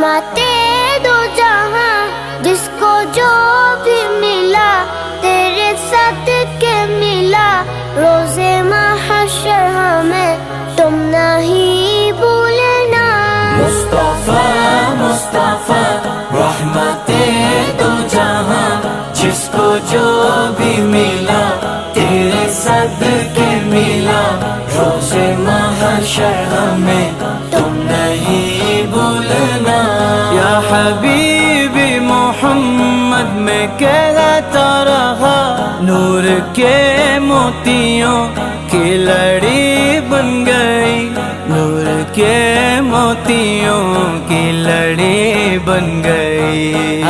رحمت دو جہاں، جس کو جو بھی ملا تیرے صدقے ملا، روز محشر ہمیں تم نہیں بھولنا۔ مصطفیٰ مصطفیٰ رحمت دو جہاں، جس کو جو بھی ملا تیرے صدقے ملا، روز محشر ہمیں تم نہیں بھولنا۔ یا حبیبی محمد میں کہتا رہا، نور کے موتیوں کی لڑی بن گئی، نور کے موتیوں کی لڑی بن گئی۔